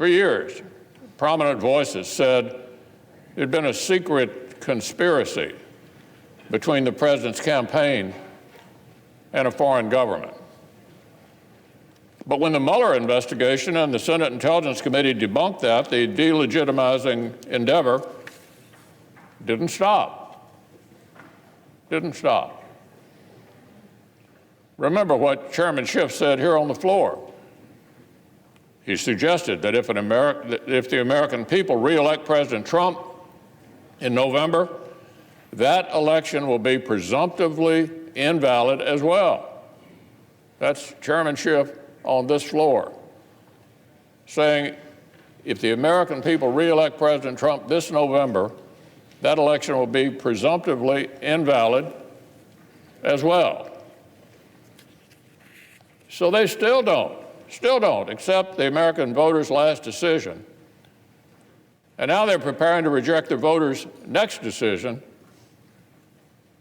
For years, prominent voices said it had been a secret conspiracy between the president's campaign and a foreign government. But when the Mueller investigation and the Senate Intelligence Committee debunked that, the delegitimizing endeavor didn't stop. Didn't stop. Remember what Chairman Schiff said here on the floor. He suggested that if the American people re-elect President Trump in November, that election will be presumptively invalid as well. That's Chairman Schiff on this floor, saying if the American people re-elect President Trump this November, that election will be presumptively invalid as well. So they still don't accept the American voters' last decision. And now they're preparing to reject the voters' next decision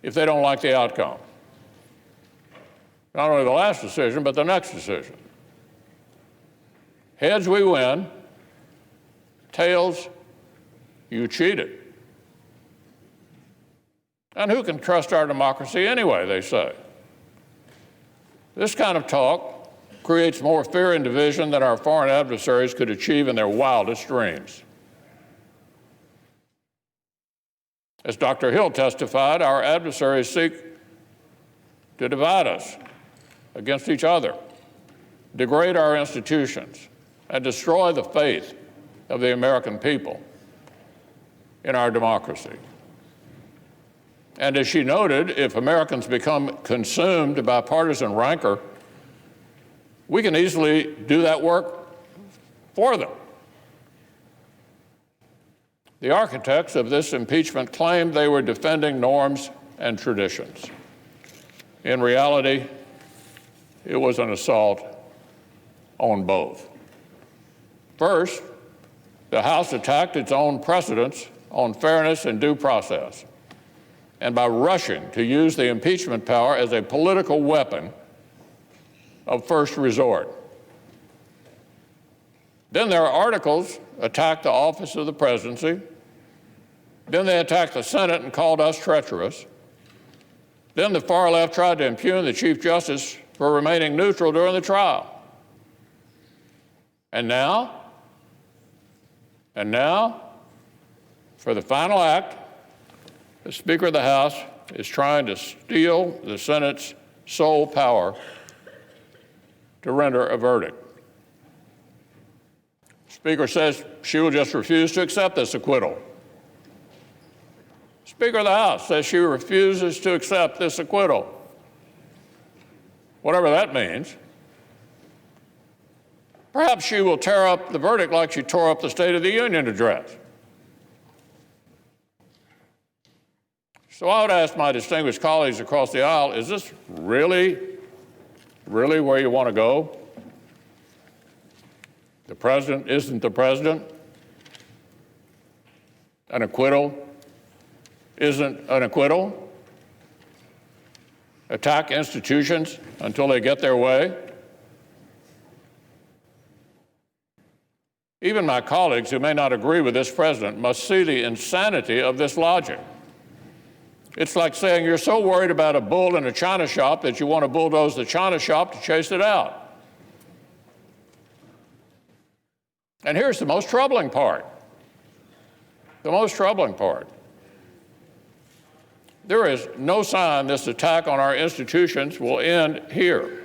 if they don't like the outcome. Not only the last decision, but the next decision. Heads, we win. Tails, you cheated. And who can trust our democracy anyway, they say. This kind of talk creates more fear and division than our foreign adversaries could achieve in their wildest dreams. As Dr. Hill testified, our adversaries seek to divide us against each other, degrade our institutions, and destroy the faith of the American people in our democracy. And as she noted, if Americans become consumed by partisan rancor, we can easily do that work for them. The architects of this impeachment claimed they were defending norms and traditions. In reality, it was an assault on both. First, the House attacked its own precedents on fairness and due process, and by rushing to use the impeachment power as a political weapon of first resort. Then their articles attacked the office of the presidency. Then they attacked the Senate and called us treacherous. Then the far left tried to impugn the Chief Justice for remaining neutral during the trial. And now, for the final act, the Speaker of the House is trying to steal the Senate's sole power to render a verdict. The Speaker says she will just refuse to accept this acquittal. Speaker of the House says she refuses to accept this acquittal. Whatever that means. Perhaps she will tear up the verdict like she tore up the State of the Union address. So I would ask my distinguished colleagues across the aisle, is this really where you want to go? The president isn't the president. An acquittal isn't an acquittal. Attack institutions until they get their way. Even my colleagues who may not agree with this president must see the insanity of this logic. It's like saying you're so worried about a bull in a china shop that you want to bulldoze the china shop to chase it out. And here's the most troubling part. The most troubling part. There is no sign this attack on our institutions will end here.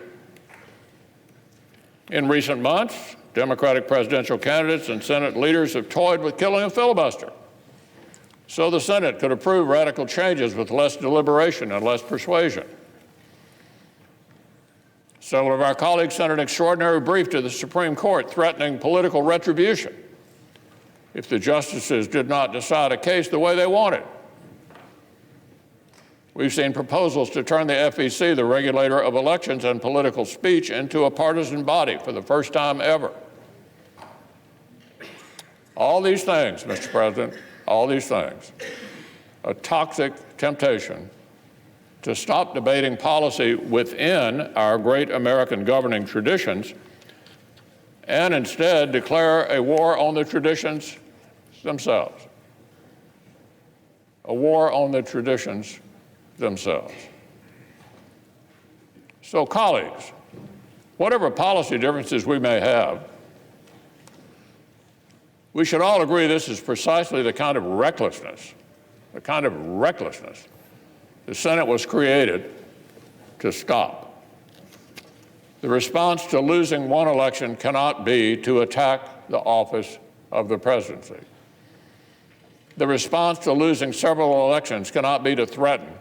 In recent months, Democratic presidential candidates and Senate leaders have toyed with killing a filibuster so the Senate could approve radical changes with less deliberation and less persuasion. Several of our colleagues sent an extraordinary brief to the Supreme Court threatening political retribution if the justices did not decide a case the way they wanted. We've seen proposals to turn the FEC, the regulator of elections and political speech, into a partisan body for the first time ever. All these things, Mr. President, all these things, a toxic temptation to stop debating policy within our great American governing traditions and instead declare a war on the traditions themselves. A war on the traditions themselves. So, colleagues, whatever policy differences we may have, we should all agree this is precisely the kind of recklessness the Senate was created to stop. The response to losing one election cannot be to attack the office of the presidency. The response to losing several elections cannot be to threaten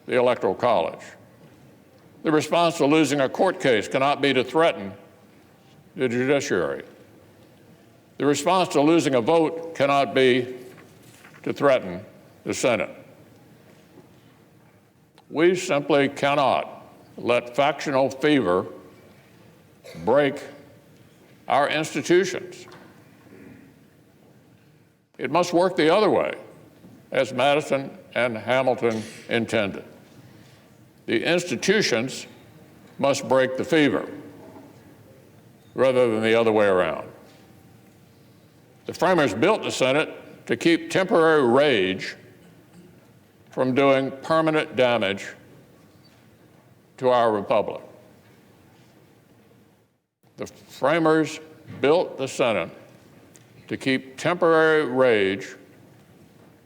the Electoral College. The response to losing a court case cannot be to threaten the judiciary. The response to losing a vote cannot be to threaten the Senate. We simply cannot let factional fever break our institutions. It must work the other way, as Madison and Hamilton intended. The institutions must break the fever, rather than the other way around. The framers built the Senate to keep temporary rage from doing permanent damage to our republic. The framers built the Senate to keep temporary rage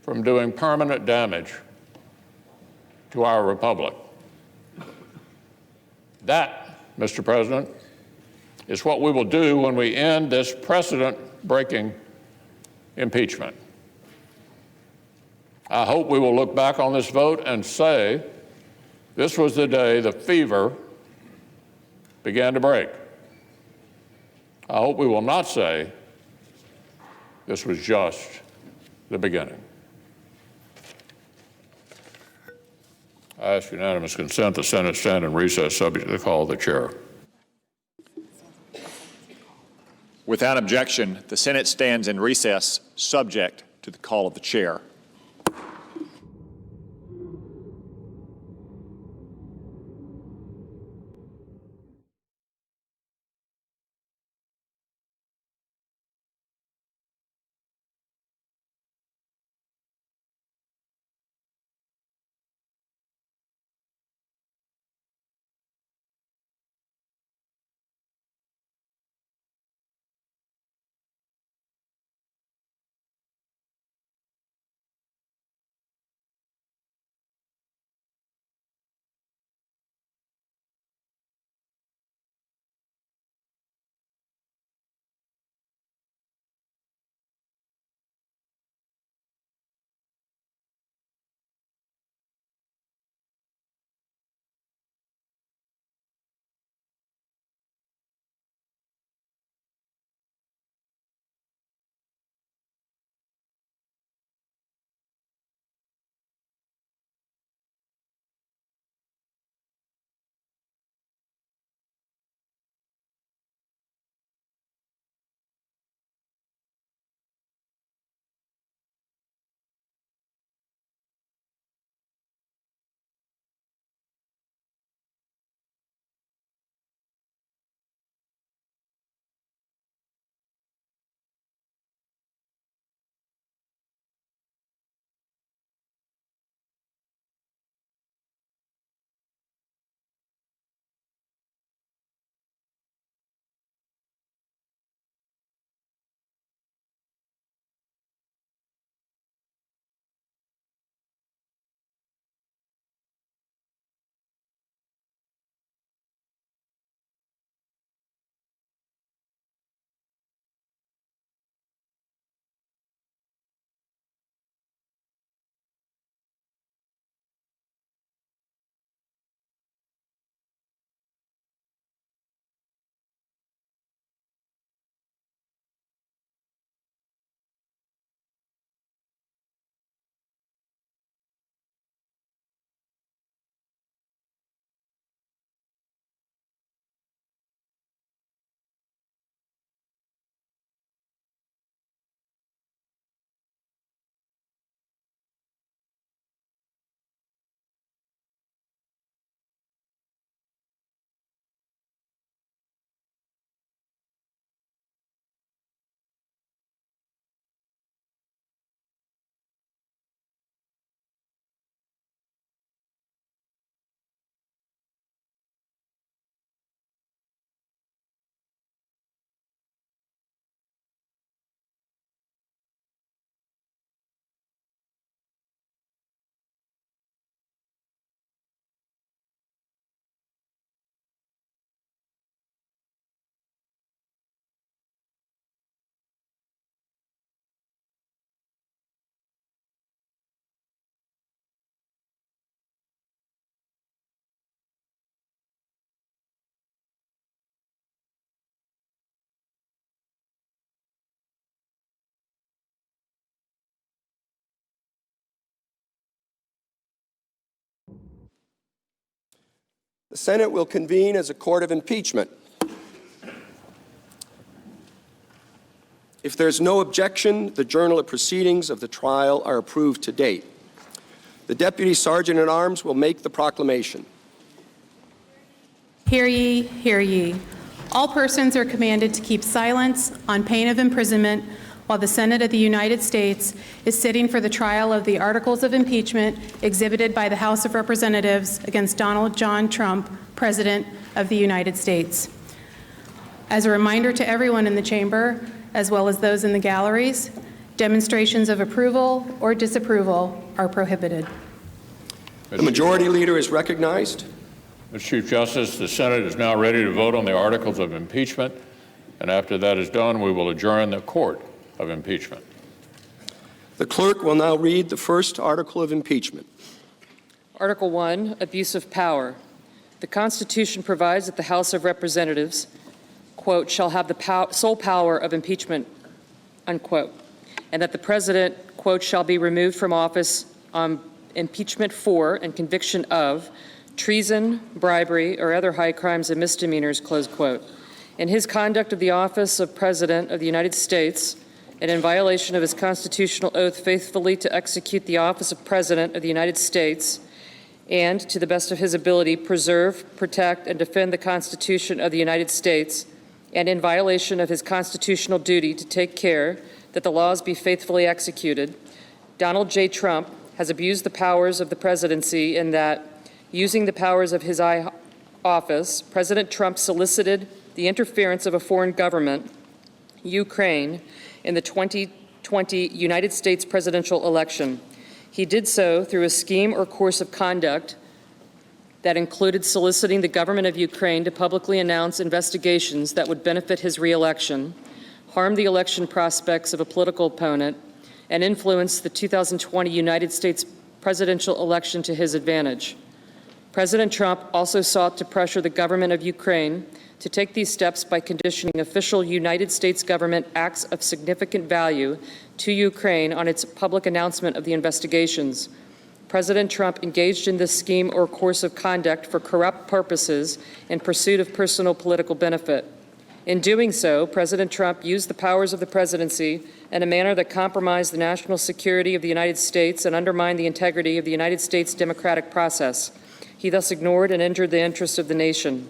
from doing permanent damage to our republic. That, Mr. President, is what we will do when we end this precedent-breaking impeachment. I hope we will look back on this vote and say, this was the day the fever began to break. I hope we will not say, this was just the beginning. I ask unanimous consent the Senate stand in recess subject to the call of the chair. Without objection, the Senate stands in recess subject to the call of the chair. The Senate will convene as a court of impeachment. If there's no objection, the journal of proceedings of the trial are approved to date. The Deputy Sergeant at Arms will make the proclamation. Hear ye, hear ye. All persons are commanded to keep silence on pain of imprisonment while the Senate of the United States is sitting for the trial of the articles of impeachment exhibited by the House of Representatives against Donald John Trump, President of the United States. As a reminder to everyone in the chamber, as well as those in the galleries, demonstrations of approval or disapproval are prohibited. The Majority Leader is recognized. Mr. Chief Justice, the Senate is now ready to vote on the articles of impeachment, and after that is done, we will adjourn the court of impeachment. The clerk will now read the first article of impeachment. Article 1, Abuse of Power. The Constitution provides that the House of Representatives, quote, shall have the sole power of impeachment, unquote, and that the President, quote, shall be removed from office on impeachment for and conviction of treason, bribery, or other high crimes and misdemeanors, close quote. In his conduct of the office of President of the United States, and in violation of his constitutional oath faithfully to execute the office of President of the United States, and, to the best of his ability, preserve, protect, and defend the Constitution of the United States, and in violation of his constitutional duty to take care that the laws be faithfully executed, Donald J. Trump has abused the powers of the presidency in that, using the powers of his office, President Trump solicited the interference of a foreign government, Ukraine, in the 2020 United States presidential election. He did so through a scheme or course of conduct that included soliciting the government of Ukraine to publicly announce investigations that would benefit his re-election, harm the election prospects of a political opponent, and influence the 2020 United States presidential election to his advantage. President Trump also sought to pressure the government of Ukraine to take these steps by conditioning official United States government acts of significant value to Ukraine on its public announcement of the investigations. President Trump engaged in this scheme or course of conduct for corrupt purposes in pursuit of personal political benefit. In doing so, President Trump used the powers of the presidency in a manner that compromised the national security of the United States and undermined the integrity of the United States democratic process. He thus ignored and injured the interests of the nation.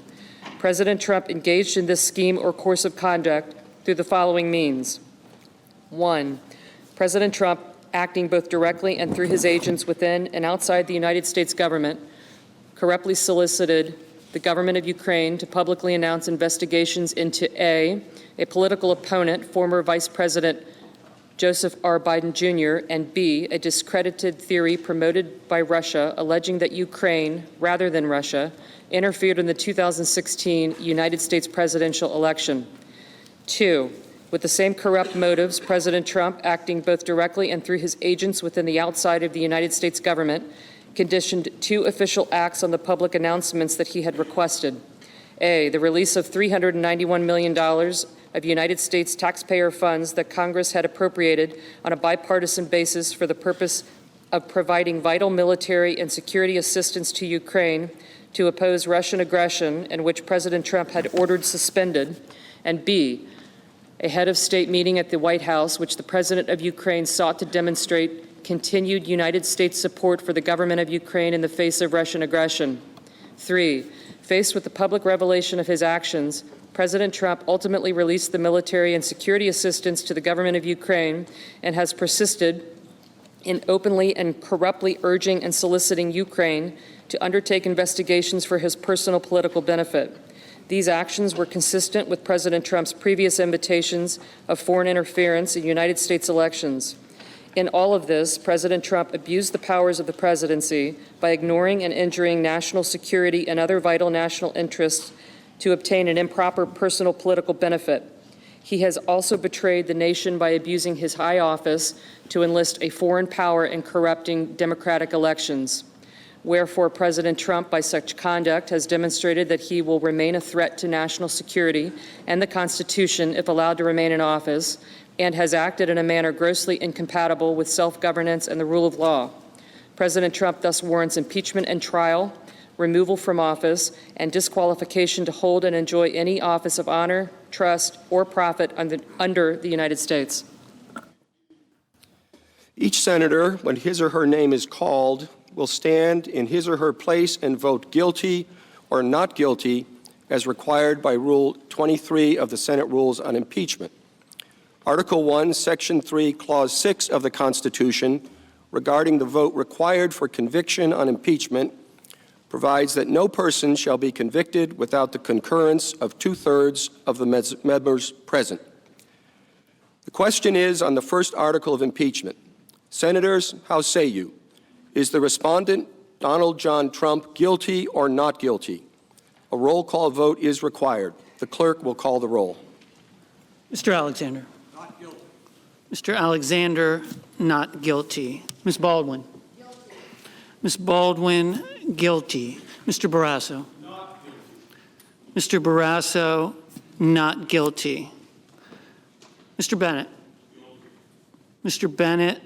President Trump engaged in this scheme or course of conduct through the following means. 1, President Trump, acting both directly and through his agents within and outside the United States government, corruptly solicited the government of Ukraine to publicly announce investigations into A, political opponent, former Vice President Joseph R. Biden Jr., and B, a discredited theory promoted by Russia alleging that Ukraine, rather than Russia, interfered in the 2016 United States presidential election. 2, with the same corrupt motives, President Trump, acting both directly and through his agents within the outside of the United States government, conditioned 2 official acts on the public announcements that he had requested. A, the release of $391 million of United States taxpayer funds that Congress had appropriated on a bipartisan basis for the purpose of providing vital military and security assistance to Ukraine to oppose Russian aggression, and which President Trump had ordered suspended. And B, a head of state meeting at the White House, which the President of Ukraine sought to demonstrate continued United States support for the government of Ukraine in the face of Russian aggression. 3, faced with the public revelation of his actions, President Trump ultimately released the military and security assistance to the government of Ukraine and has persisted in openly and corruptly urging and soliciting Ukraine to undertake investigations for his personal political benefit. These actions were consistent with President Trump's previous invitations of foreign interference in United States elections. In all of this, President Trump abused the powers of the presidency by ignoring and injuring national security and other vital national interests to obtain an improper personal political benefit. He has also betrayed the nation by abusing his high office to enlist a foreign power in corrupting democratic elections. Wherefore, President Trump, by such conduct, has demonstrated that he will remain a threat to national security and the Constitution if allowed to remain in office, and has acted in a manner grossly incompatible with self-governance and the rule of law. President Trump thus warrants impeachment and trial removal from office, and disqualification to hold and enjoy any office of honor, trust, or profit under the United States. Each senator, when his or her name is called, will stand in his or her place and vote guilty or not guilty as required by Rule 23 of the Senate Rules on Impeachment. Article 1, Section 3, Clause 6 of the Constitution regarding the vote required for conviction on impeachment provides that no person shall be convicted without the concurrence of 2/3 of the members present. The question is on the first article of impeachment. Senators, how say you? Is the respondent, Donald John Trump, guilty or not guilty? A roll call vote is required. The clerk will call the roll. Mr. Alexander. Not guilty. Mr. Alexander, not guilty. Ms. Baldwin. Guilty. Ms. Baldwin, guilty. Mr. Barrasso. Not guilty. Mr. Barrasso, not guilty. Mr. Bennett. Guilty. Mr. Bennett,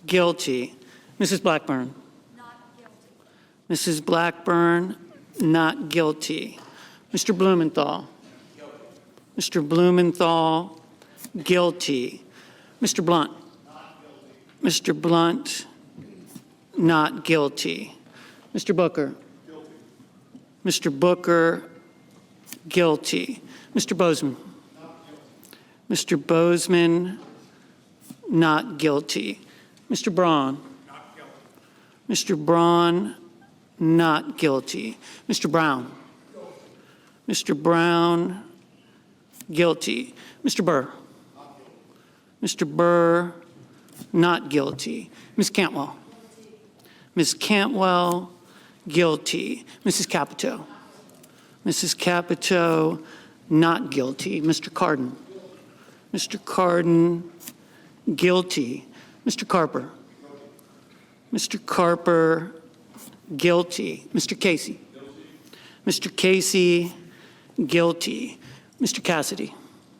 guilty. Mrs. Blackburn. Not guilty. Mrs. Blackburn, not guilty. Mr. Blumenthal. Guilty. Mr. Blumenthal, guilty. Mr. Blunt. Not guilty. Mr. Blunt, not guilty. Mr. Booker. Guilty. Mr. Booker, guilty. Mr. Bozeman. Not guilty. Mr. Bozeman, not guilty. Mr. Braun. Not guilty. Mr. Braun, not guilty. Mr. Brown. Guilty. Mr. Brown, guilty. Mr. Burr. Not guilty. Mr. Burr, not guilty. Ms. Cantwell. Guilty. Ms. Cantwell, guilty. Mrs. Capito. Mrs. Capito, not guilty. Mr. Cardin. Mr. Cardin, guilty. Mr. Carper. Mr. Carper, guilty. Mr. Casey. Guilty. Mr. Casey, guilty. Mr. Cassidy.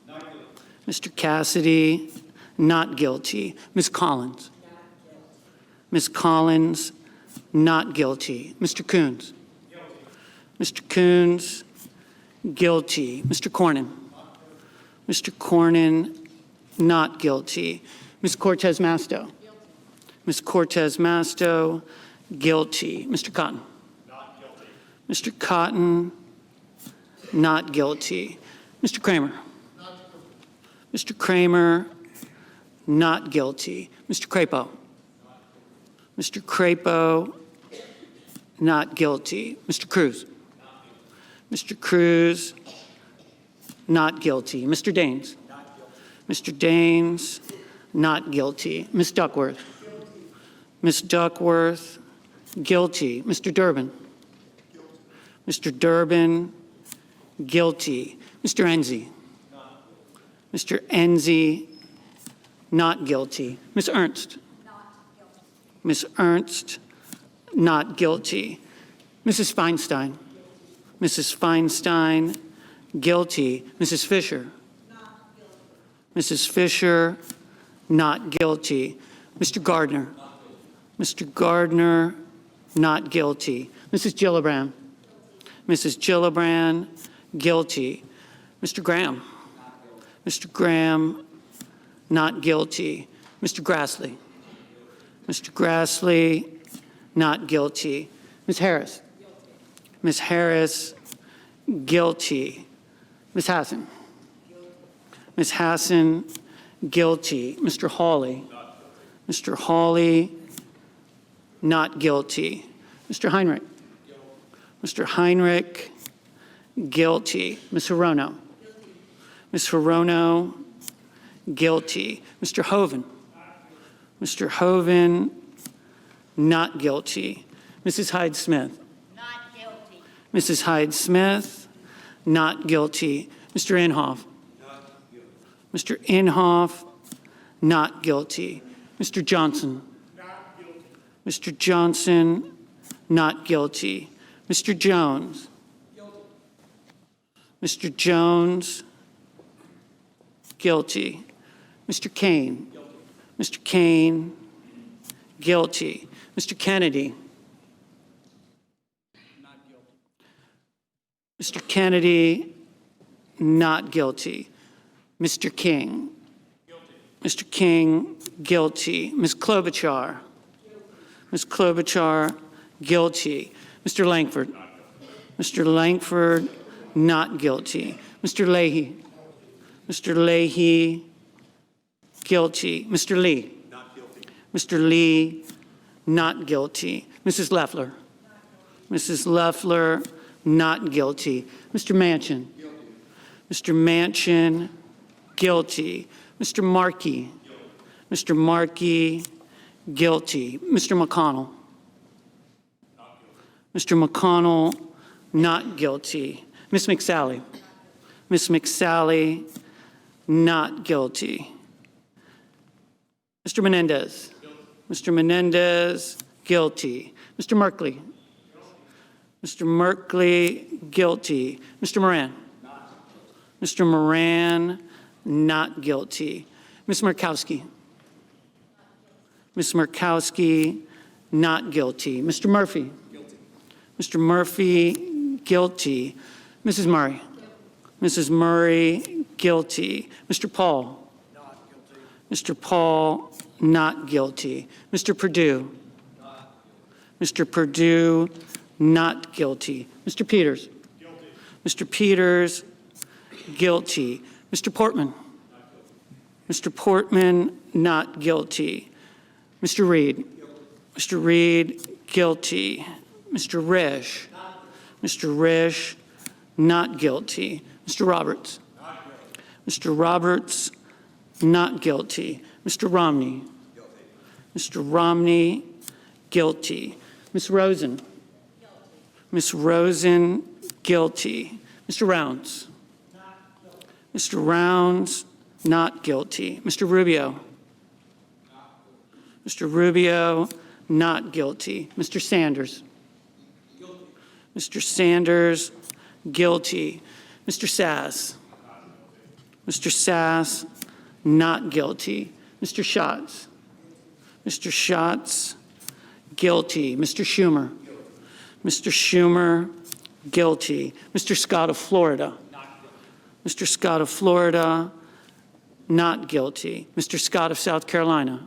Not guilty. Mr. Cassidy, not guilty. Ms. Collins. Not guilty. Ms. Collins, not guilty. Mr. Coons. Guilty. Mr. Coons, guilty. Mr. Cornyn. Mr. Cornyn, not guilty. Ms. Cortez Masto. Guilty. Ms. Cortez Masto, guilty. Mr. Cotton. Not guilty. Mr. Cotton, not guilty. Mr. Kramer. Not guilty. Mr. Kramer, not guilty. Mr. Crapo. Mr. Crapo, not guilty. Mr. Cruz. Mr. Cruz, not guilty. Mr. Daines. Not guilty. Mr. Daines, not guilty. Ms. Duckworth. Guilty. Ms. Duckworth, guilty. Mr. Durbin. Guilty. Mr. Durbin, guilty. Mr. Enzi. Not guilty. Mr. Enzi, not guilty. Ms. Ernst. Not guilty. Ms. Ernst, not guilty. Mrs. Feinstein. Guilty. Mrs. Feinstein, guilty. Mrs. Fisher. Not guilty. Mrs. Fisher, not guilty. Mr. Gardner. Not guilty. Mr. Gardner, not guilty. Mrs. Gillibrand. Guilty. Mrs. Gillibrand, guilty. Mr. Graham. Not guilty. Mr. Graham, not guilty. Mr. Grassley. Mr. Grassley, not guilty. Ms. Harris. Guilty. Ms. Harris, guilty. Ms. Hassan. Guilty. Ms. Hassan, guilty. Mr. Hawley. Mr. Hawley, not guilty. Mr. Heinrich. Guilty. Mr. Heinrich, guilty. Ms. Hirono. Guilty. Ms. Hirono, guilty. Mr. Hoven. Mr. Hoven, not guilty. Mrs. Hyde-Smith. Not guilty. Mrs. Hyde-Smith, not guilty. Mr. Inhofe. Not guilty. Mr. Inhofe, not guilty. Mr. Johnson. Not guilty. Mr. Johnson, not guilty. Mr. Jones. Guilty. Mr. Jones, guilty. Mr. Kane. Guilty. Mr. Kane, guilty. Mr. Kennedy. Mr. Kennedy, not guilty. Mr. King. Mr. King, guilty. Ms. Klobuchar. Ms. Klobuchar, guilty. Mr. Langford. Mr. Langford, not guilty. Mr. Leahy. Mr. Leahy, guilty. Mr. Lee. Not guilty. Mr. Lee, not guilty. Mrs. Loeffler. Mrs. Loeffler, not guilty. Mr. Manchin. Guilty. Mr. Manchin, guilty. Mr. Markey. Guilty. Mr. Markey, guilty. Mr. McConnell. Not guilty. Mr. McConnell, not guilty. Ms. McSally. Ms. McSally, not guilty. Mr. Menendez. Guilty. Mr. Menendez, guilty. Mr. Merkley. Guilty. Mr. Merkley, guilty. Mr. Moran. Not guilty. Mr. Moran, not guilty. Ms. Murkowski. Ms. Murkowski, not guilty. Mr. Murphy. Guilty. Mr. Murphy, guilty. Mrs. Murray. Mrs. Murray, guilty. Mr. Paul. Not guilty. Mr. Paul, not guilty. Mr. Perdue. Not guilty. Mr. Perdue, not guilty. Mr. Peters. Guilty. Mr. Peters, guilty. Mr. Portman. Not guilty. Mr. Portman, not guilty. Mr. Reed. Guilty. Mr. Reed, guilty. Mr. Risch. Mr. Risch, not guilty. Mr. Roberts. Not guilty. Mr. Roberts, not guilty. Mr. Romney. Guilty. Mr. Romney, guilty. Ms. Rosen. Guilty. Ms. Rosen, guilty. Mr. Rounds. Not guilty. Mr. Rounds, not guilty. Mr. Rubio. Mr. Rubio, not guilty. Mr. Sanders. Guilty. Mr. Sanders, guilty. Mr. Sass. Mr. Sass, not guilty. Mr. Schatz. Mr. Schatz, guilty. Mr. Schumer. Mr. Schumer, guilty. Mr. Scott of Florida. Mr. Scott of Florida, not guilty. Mr. Scott of South Carolina.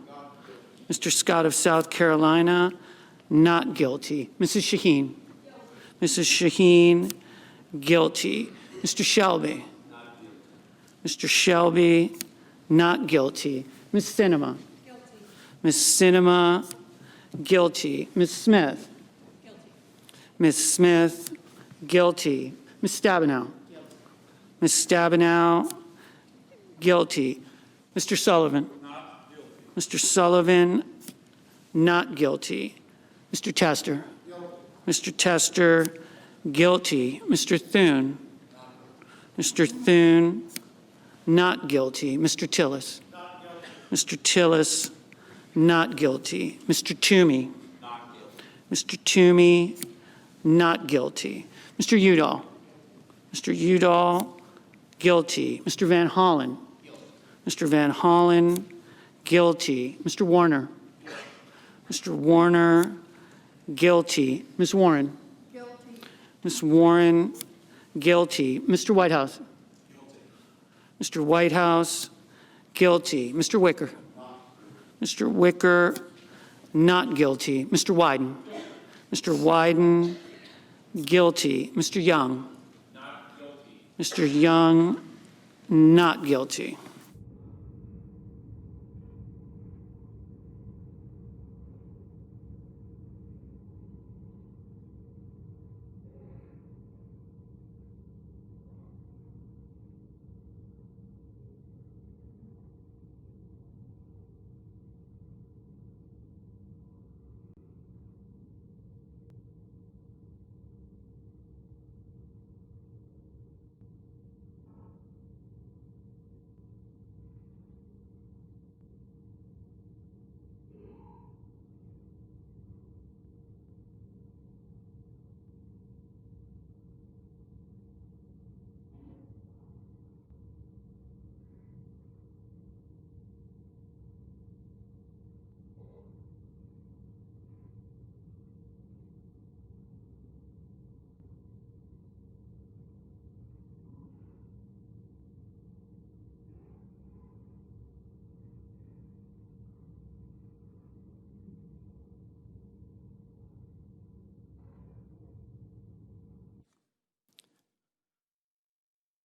Mr. Scott of South Carolina, not guilty. Mrs. Shaheen. Mrs. Shaheen, guilty. Mr. Shelby. Mr. Shelby, not guilty. Ms. Sinema. Ms. Sinema, guilty. Ms. Smith. Ms. Smith, guilty. Ms. Stabenow. Ms. Stabenow, guilty. Mr. Sullivan. Mr. Sullivan, not guilty. Mr. Tester. Mr. Tester, guilty. Mr. Thune. Mr. Thune, not guilty. Mr. Tillis. Mr. Tillis, not guilty. Mr. Toomey. Mr. Toomey, not guilty. Mr. Udall. Mr. Udall, guilty. Mr. Van Hollen. Mr. Van Hollen, guilty. Mr. Warner. Mr. Warner, guilty. Ms. Warren. Guilty. Ms. Warren, guilty. Mr. Whitehouse. Guilty. Mr. Whitehouse, guilty. Mr. Wicker. Mr. Wicker, not guilty. Mr. Wyden. Mr. Wyden, guilty. Mr. Young. Not guilty. Mr. Young, not guilty.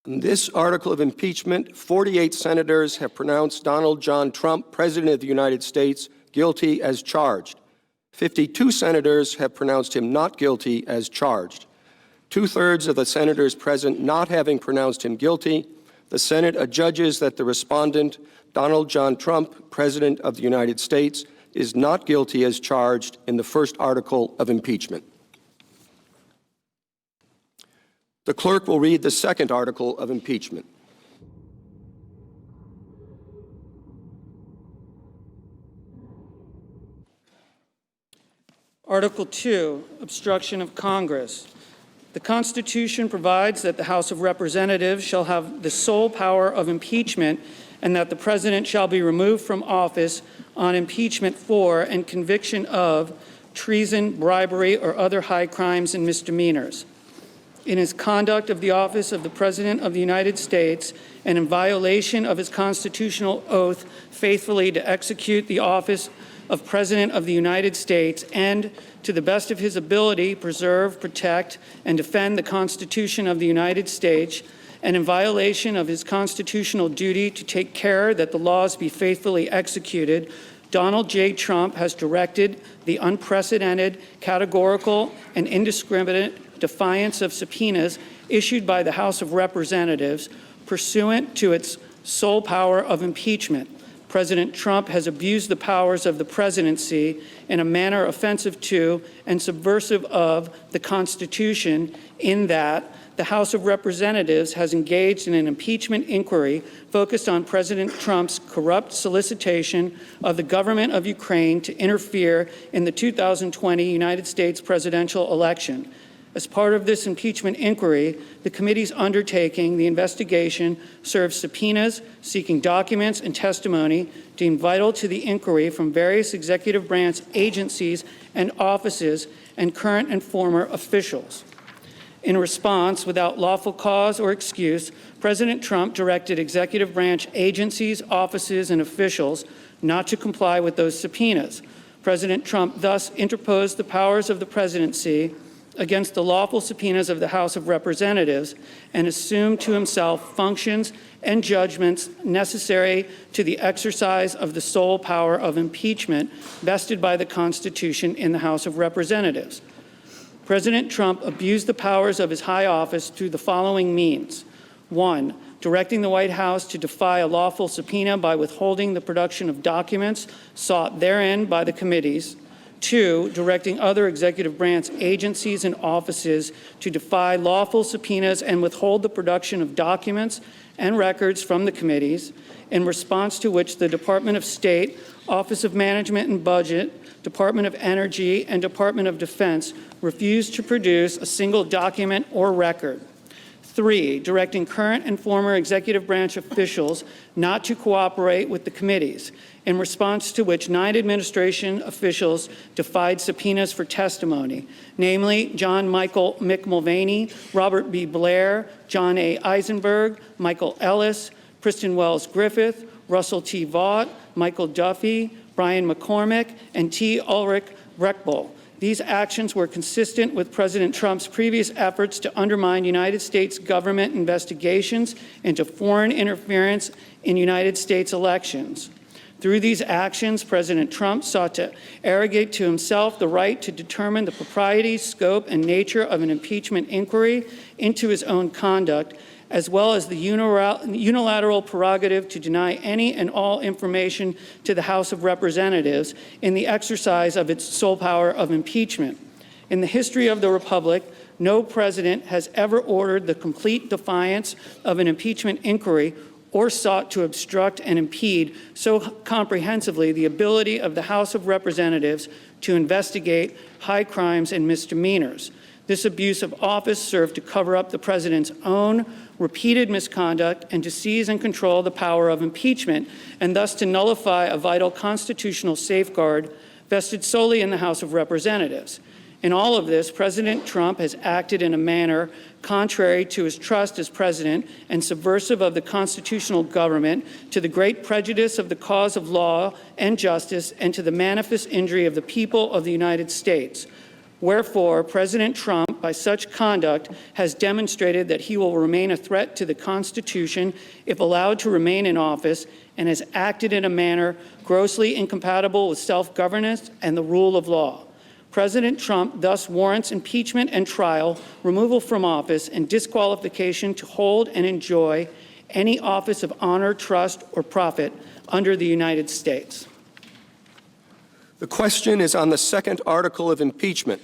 In this article of impeachment, 48 senators have pronounced Donald John Trump, President of the United States, guilty as charged. 52 senators have pronounced him not guilty as charged. 2/3 of the senators present not having pronounced him guilty, the Senate adjudges that the respondent, Donald John Trump, President of the United States, is not guilty as charged in the first article of impeachment. The clerk will read the second article of impeachment. Article 2, Obstruction of Congress. The Constitution provides that the House of Representatives shall have the sole power of impeachment and that the President shall be removed from office on impeachment for and conviction of treason, bribery, or other high crimes and misdemeanors. In his conduct of the office of the President of the United States and in violation of his constitutional oath faithfully to execute the office of President of the United States and, to the best of his ability, preserve, protect, and defend the Constitution of the United States, and in violation of his constitutional duty to take care that the laws be faithfully executed, Donald J. Trump has directed the unprecedented, categorical, and indiscriminate defiance of subpoenas issued by the House of Representatives pursuant to its sole power of impeachment. President Trump has abused the powers of the presidency in a manner offensive to and subversive of the Constitution in that the House of Representatives has engaged in an impeachment inquiry focused on President Trump's corrupt solicitation of the government of Ukraine to interfere in the 2020 United States presidential election. As part of this impeachment inquiry, the committee's undertaking the investigation serves subpoenas seeking documents and testimony deemed vital to the inquiry from various executive branch agencies and offices and current and former officials. In response, without lawful cause or excuse, President Trump directed executive branch agencies, offices, and officials not to comply with those subpoenas. President Trump thus interposed the powers of the presidency against the lawful subpoenas of the House of Representatives and assumed to himself functions and judgments necessary to the exercise of the sole power of impeachment vested by the Constitution in the House of Representatives. President Trump abused the powers of his high office through the following means. 1, directing the White House to defy a lawful subpoena by withholding the production of documents sought therein by the committees. 2, directing other executive branch agencies and offices to defy lawful subpoenas and withhold the production of documents and records from the committees, in response to which the Department of State, Office of Management and Budget, Department of Energy, and Department of Defense refused to produce a single document or record. 3, directing current and former executive branch officials not to cooperate with the committees, in response to which 9 administration officials defied subpoenas for testimony, namely John Michael Mick Mulvaney, Robert B. Blair, John A. Eisenberg, Michael Ellis, Kristen Wells Griffith, Russell T. Vaught, Michael Duffy, Brian McCormick, and T. Ulrich Reckbull. These actions were consistent with President Trump's previous efforts to undermine United States government investigations into foreign interference in United States elections. Through these actions, President Trump sought to arrogate to himself the right to determine the propriety, scope, and nature of an impeachment inquiry into his own conduct, as well as the unilateral prerogative to deny any and all information to the House of Representatives in the exercise of its sole power of impeachment. In the history of the Republic, no president has ever ordered the complete defiance of an impeachment inquiry or sought to obstruct and impede so comprehensively the ability of the House of Representatives to investigate high crimes and misdemeanors. This abuse of office served to cover up the president's own repeated misconduct and to seize and control the power of impeachment, and thus to nullify a vital constitutional safeguard vested solely in the House of Representatives. In all of this, President Trump has acted in a manner contrary to his trust as president and subversive of the constitutional government, to the great prejudice of the cause of law and justice, and to the manifest injury of the people of the United States. Wherefore, President Trump Trump by such conduct has demonstrated that he will remain a threat to the Constitution if allowed to remain in office and has acted in a manner grossly incompatible with self-governance and the rule of law. President Trump thus warrants impeachment and trial, removal from office, and disqualification to hold and enjoy any office of honor, trust, or profit under the United States. The question is on the second article of impeachment.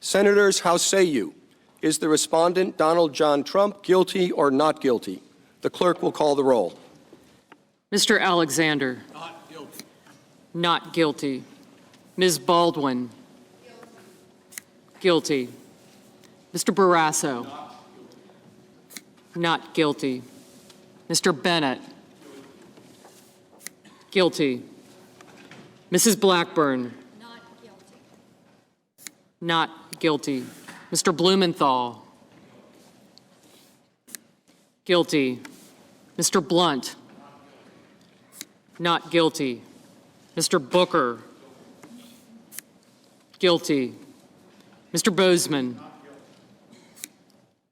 Senators, how say you? Is the respondent, Donald John Trump, guilty or not guilty? The clerk will call the roll. Mr. Alexander. Not guilty. Not guilty. Ms. Baldwin. Guilty. Mr. Barrasso. Not guilty. Mr. Bennett. Guilty. Mrs. Blackburn. Not guilty. Not guilty. Mr. Blumenthal. Guilty. Mr. Blunt. Not guilty. Mr. Booker. Guilty. Mr. Bozeman.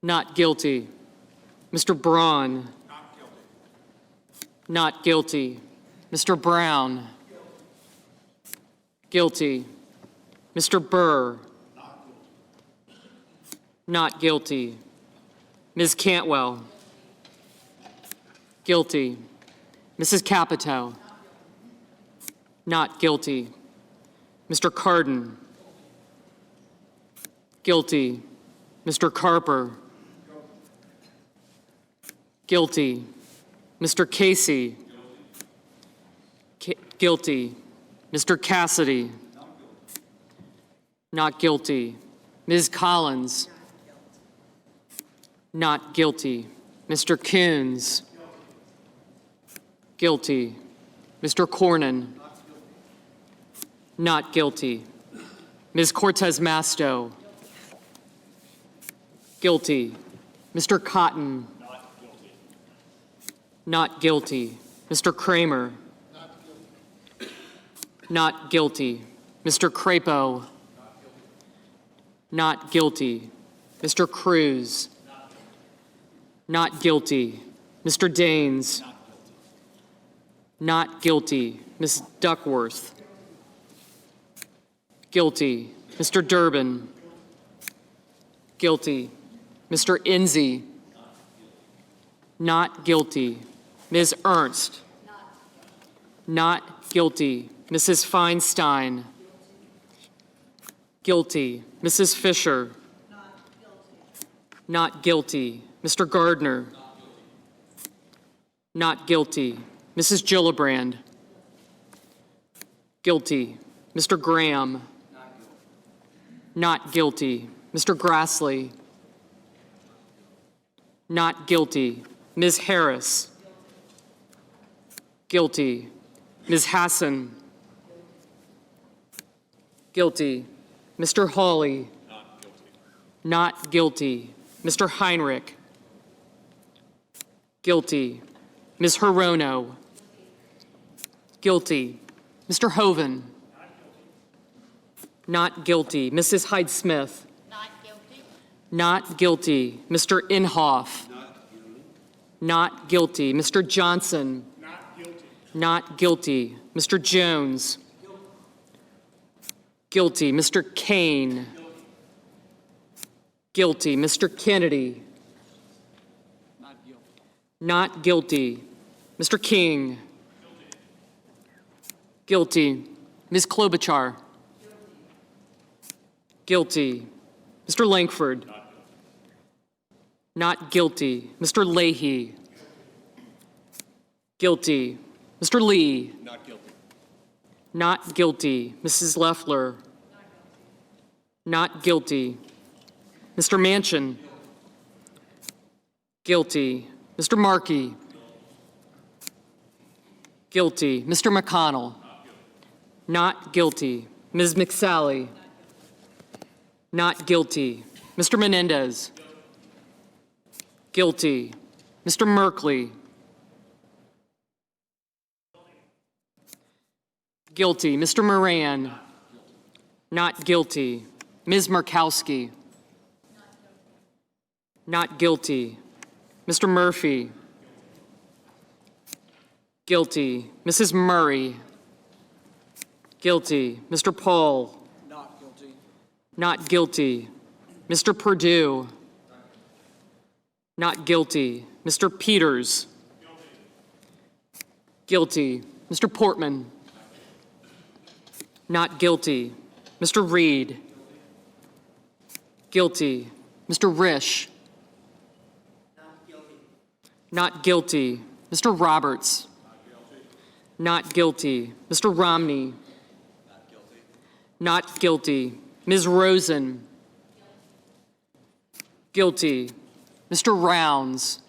Not guilty. Mr. Braun. Not guilty. Mr. Brown. Guilty. Mr. Burr. Not guilty. Ms. Cantwell. Guilty. Mrs. Capito. Not guilty. Mr. Cardin. Guilty. Mr. Carper. Guilty. Mr. Casey. Guilty. Mr. Cassidy. Not guilty. Ms. Collins. Not guilty. Mr. Coons. Guilty. Mr. Cornyn. Not guilty. Ms. Cortez Masto. Guilty. Mr. Cotton. Not guilty. Mr. Kramer. Not guilty. Mr. Crapo. Not guilty. Mr. Cruz. Not guilty. Mr. Daines. Not guilty. Ms. Duckworth. Guilty. Mr. Durbin. Guilty. Mr. Enzi. Not guilty. Ms. Ernst. Not guilty. Mrs. Feinstein. Guilty. Mrs. Fisher. Not guilty. Mr. Gardner. Not guilty. Mrs. Gillibrand. Guilty. Mr. Graham. Not guilty. Mr. Grassley. Not guilty. Ms. Harris. Guilty. Ms. Hassan. Guilty. Mr. Hawley. Not guilty. Mr. Heinrich. Guilty. Ms. Hirono. Guilty. Mr. Hoven. Not guilty. Mrs. Hyde-Smith. Not guilty. Not guilty. Mr. Inhofe. Not guilty. Mr. Johnson. Not guilty. Not guilty. Mr. Jones. Guilty. Mr. Kane. Guilty. Mr. Kennedy. Not guilty. Mr. King. Guilty. Ms. Klobuchar. Guilty. Mr. Langford. Not guilty. Mr. Leahy. Guilty. Mr. Lee. Not guilty. Not guilty. Mrs. Loeffler. Not guilty. Mr. Manchin. Guilty. Mr. Markey. Guilty. Mr. McConnell. Not guilty. Ms. McSally. Not guilty. Mr. Menendez. Guilty. Mr. Merkley. Guilty. Mr. Moran. Not guilty. Ms. Murkowski. Not guilty. Mr. Murphy? Guilty. Mrs. Murray? Guilty. Mr. Paul? Not guilty. Not guilty. Mr. Perdue? Not guilty. Mr. Peters? Guilty. Mr. Portman? Not guilty. Mr. Reed? Guilty. Mr. Risch? Not guilty. Mr. Roberts? Not guilty. Mr. Romney? Not guilty. Ms. Rosen? Guilty. Mr. Rounds?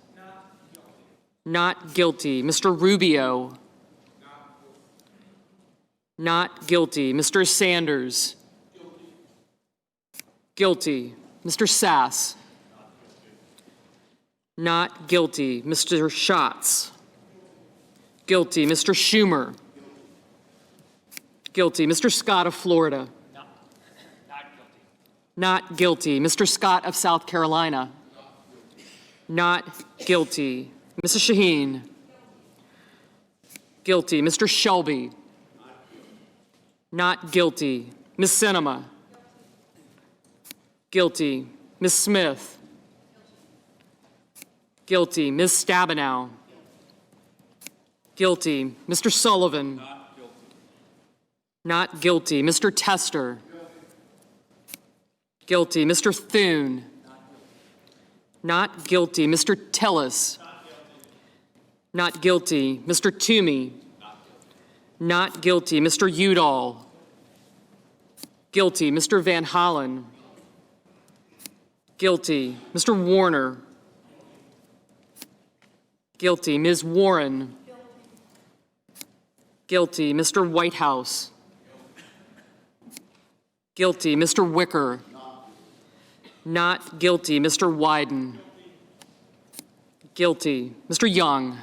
Not guilty. Mr. Rubio? Not guilty. Mr. Sanders? Guilty. Mr. Sass? Not guilty. Mr. Schatz? Guilty. Mr. Schumer? Guilty. Mr. Scott of Florida? Not guilty. Mr. Scott of South Carolina? Not guilty. Mrs. Shaheen? Guilty. Mr. Shelby? Not guilty. Ms. Sinema? Guilty. Ms. Smith? Guilty. Ms. Stabenow? Guilty. Mr. Sullivan? Not guilty. Mr. Tester? Guilty. Mr. Thune? Not guilty. Mr. Tillis? Not guilty. Mr. Toomey? Not guilty. Mr. Udall? Guilty. Mr. Van Hollen? Guilty. Mr. Warner? Guilty. Ms. Warren? Guilty. Mr. Whitehouse? Guilty. Mr. Wicker? Not guilty. Mr. Wyden? Guilty. Mr. Young?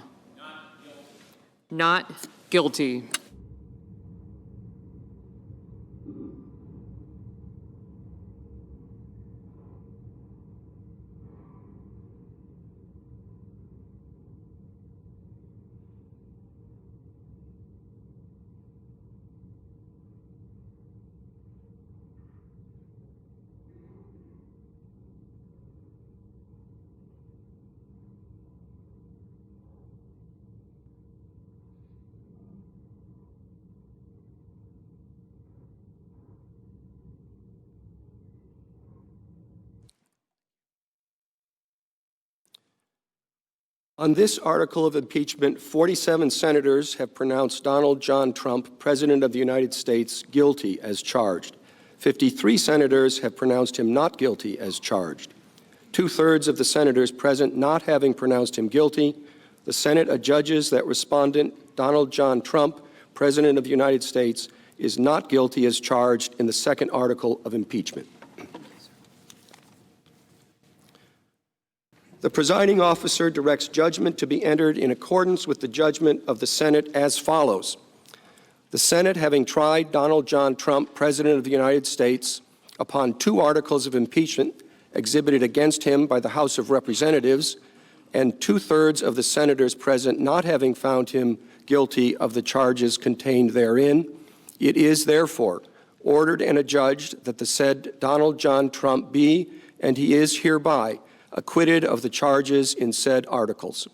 Not guilty. On this article of impeachment, 47 senators have pronounced Donald John Trump, President of the United States, guilty as charged. 53 senators have pronounced him not guilty as charged. 2/3 of the senators present not having pronounced him guilty, the Senate adjudges that respondent Donald John Trump, President of the United States, is not guilty as charged in the second article of impeachment. The presiding officer directs judgment to be entered in accordance with the judgment of the Senate as follows. The Senate, having tried Donald John Trump, President of the United States, upon 2 articles of impeachment exhibited against him by the House of Representatives, and 2/3 of the senators present not having found him guilty of the charges contained therein, it is therefore ordered and adjudged that the said Donald John Trump be, and he is hereby, acquitted of the charges in said articles.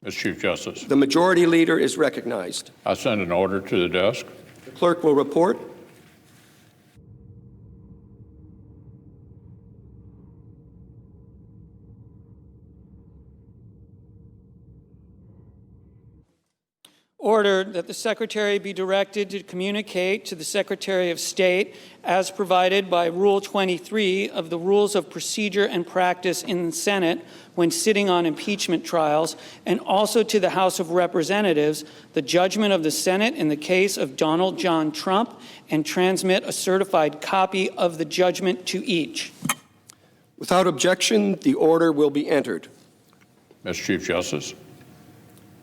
Mr. Chief Justice, The Majority Leader is recognized. I send an order to the desk. The clerk will report. Ordered that the Secretary be directed to communicate to the Secretary of State as provided by Rule 23 of the Rules of Procedure and Practice in the Senate when sitting on impeachment trials, and also to the House of Representatives, the judgment of the Senate in the case of Donald John Trump, and transmit a certified copy of the judgment to each. Without objection, the order will be entered. Mr. Chief Justice,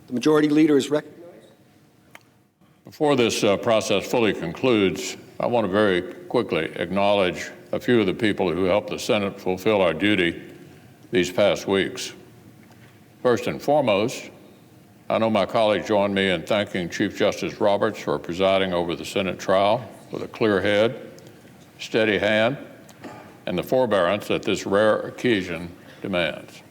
The Majority Leader is recognized. before this process fully concludes, I want to very quickly acknowledge a few of the people who helped the Senate fulfill our duty these past weeks. First and foremost, I know my colleagues join me in thanking Chief Justice Roberts for presiding over the Senate trial with a clear head, steady hand, and the forbearance that this rare occasion demands.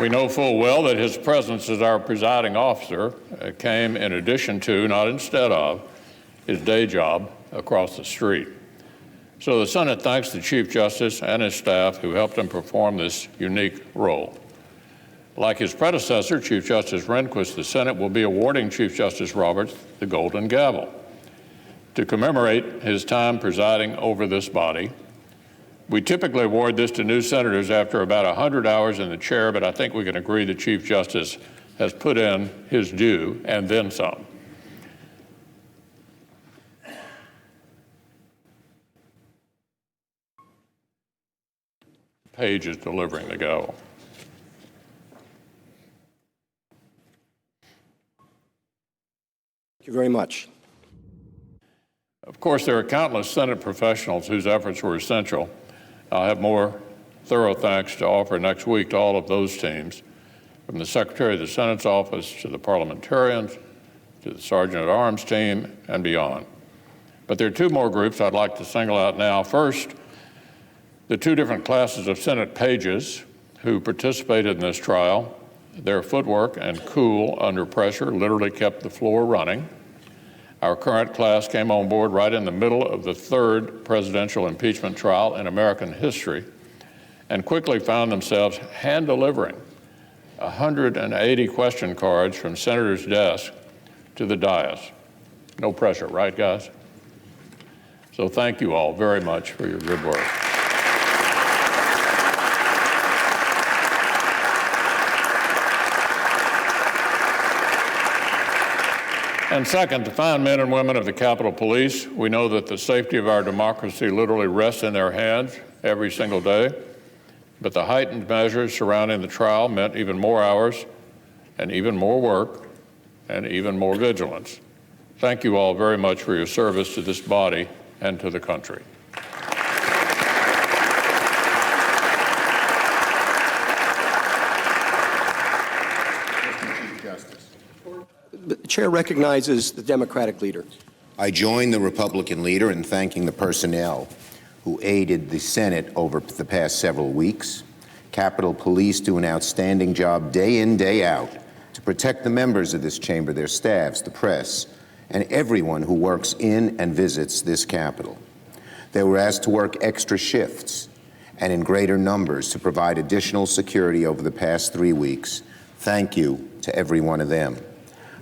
We know full well that his presence as our presiding officer came in addition to, not instead of, his day job across the street. So the Senate thanks the Chief Justice and his staff who helped him perform this unique role. Like his predecessor, Chief Justice Rehnquist, the Senate will be awarding Chief Justice Roberts the Golden Gavel to commemorate his time presiding over this body. We typically award this to new senators after about 100 hours in the chair, but I think we can agree the Chief Justice has put in his due and then some. Page is delivering the gavel. Thank you very much. Of course, there are countless Senate professionals whose efforts were essential. I'll have more thorough thanks to offer next week to all of those teams, from the Secretary of the Senate's office to the parliamentarians, to the Sergeant at Arms team, and beyond. But there are two more groups I'd like to single out now. First, the two different classes of Senate pages who participated in this trial. Their footwork and cool under pressure literally kept the floor running. Our current class came on board right in the middle of the third presidential impeachment trial in American history and quickly found themselves hand-delivering 180 question cards from senators' desks to the dais. No pressure, right, guys? So thank you all very much for your good work. And second, the fine men and women of the Capitol Police, we know that the safety of our democracy literally rests in their hands every single day, but the heightened measures surrounding the trial meant even more hours and even more work and even more vigilance. Thank you all very much for your service to this body and to the country. The chair recognizes the Democratic leader. I join the Republican leader in thanking the personnel who aided the Senate over the past several weeks. Capitol Police do an outstanding job day in, day out to protect the members of this chamber, their staffs, the press, and everyone who works in and visits this Capitol. They were asked to work extra shifts and in greater numbers to provide additional security over the past 3 weeks. Thank you to every one of them.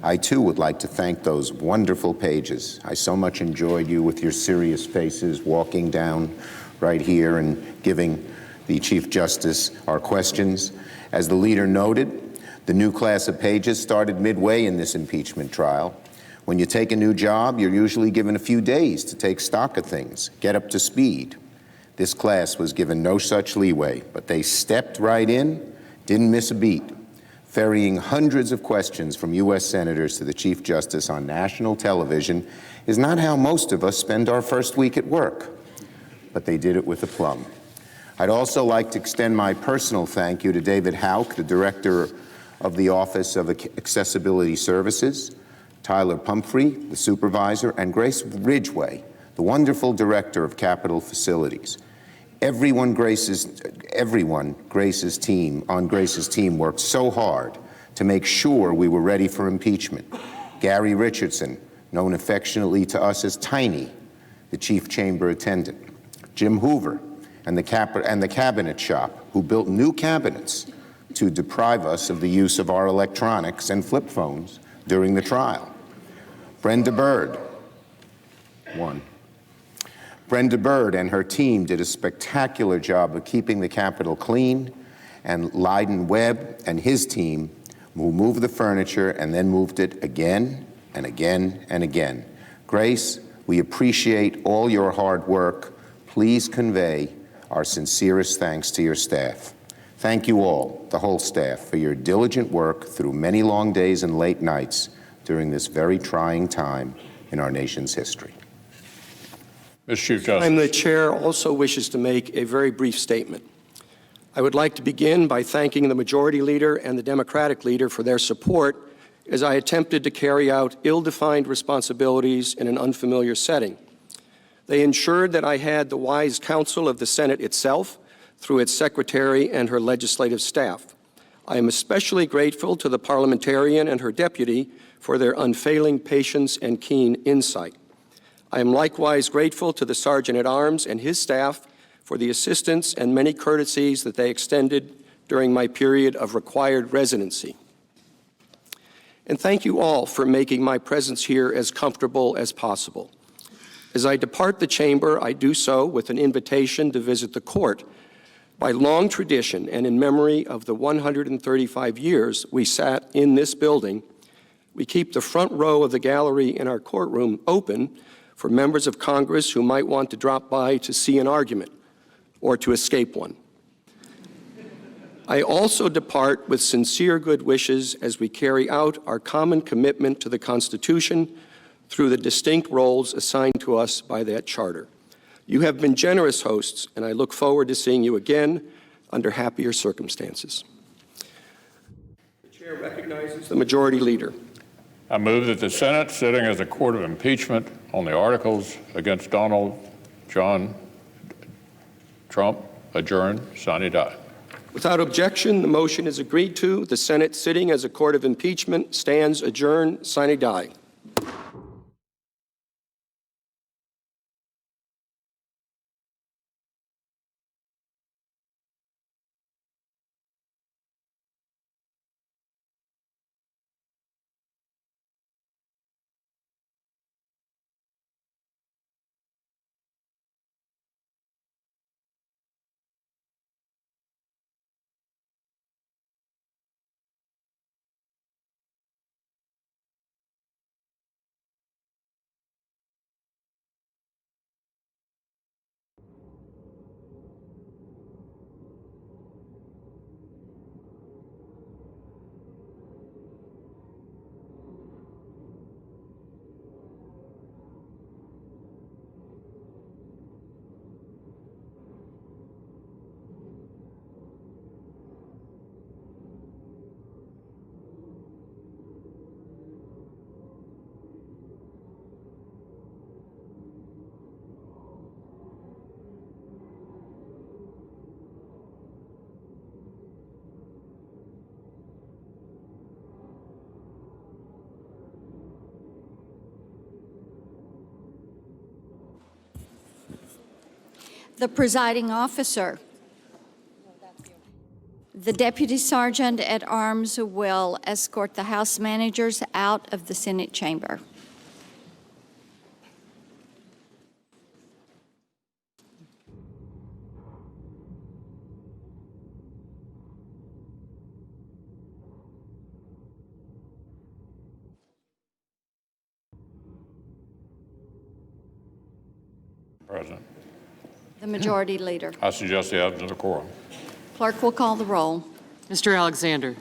I, too, would like to thank those wonderful pages. I so much enjoyed you with your serious faces walking down right here and giving the Chief Justice our questions. As the leader noted, the new class of pages started midway in this impeachment trial. When you take a new job, you're usually given a few days to take stock of things, get up to speed. This class was given no such leeway, but they stepped right in, didn't miss a beat, ferrying hundreds of questions from U.S. senators to the Chief Justice on national television is not how most of us spend our first week at work, but they did it with aplomb. I'd also like to extend my personal thank you to David Houck, the Director of the Office of Accessibility Services, Tyler Pumphrey, the Supervisor, and Grace Ridgway, the wonderful Director of Capitol Facilities. Everyone Grace's team worked so hard to make sure we were ready for impeachment. Gary Richardson, known affectionately to us as Tiny, the chief chamber attendant. Jim Hoover and the cabinet shop, who built new cabinets to deprive us of the use of our electronics and flip phones during the trial. Brenda Byrd and her team did a spectacular job of keeping the Capitol clean, and Lyden Webb and his team who moved the furniture and then moved it again and again and again. Grace, we appreciate all your hard work. Please convey our sincerest thanks to your staff. Thank you all, the whole staff, for your diligent work through many long days and late nights during this very trying time in our nation's history. Mr. Chief Justice. The chair also wishes to make a very brief statement. I would like to begin by thanking the Majority Leader and the Democratic Leader for their support as I attempted to carry out ill-defined responsibilities in an unfamiliar setting. They ensured that I had the wise counsel of the Senate itself through its secretary and her legislative staff. I am especially grateful to the parliamentarian and her deputy for their unfailing patience and keen insight. I am likewise grateful to the Sergeant-at-Arms and his staff for the assistance and many courtesies that they extended during my period of required residency. And thank you all for making my presence here as comfortable as possible. As I depart the chamber, I do so with an invitation to visit the court. By long tradition and in memory of the 135 years we sat in this building, we keep the front row of the gallery in our courtroom open for members of Congress who might want to drop by to see an argument or to escape one. I also depart with sincere good wishes as we carry out our common commitment to the Constitution through the distinct roles assigned to us by that charter. You have been generous hosts, and I look forward to seeing you again under happier circumstances. The chair recognizes the Majority Leader. I move that the Senate, sitting as a court of impeachment on the articles against Donald John Trump, adjourn, sine die. Without objection, the motion is agreed to. The Senate, sitting as a court of impeachment, stands adjourned, sine die. The presiding officer. The Deputy Sergeant at Arms will escort the House managers out of the Senate chamber. President. The Majority Leader. I suggest the absence of quorum. Clerk will call the roll. Mr. Alexander.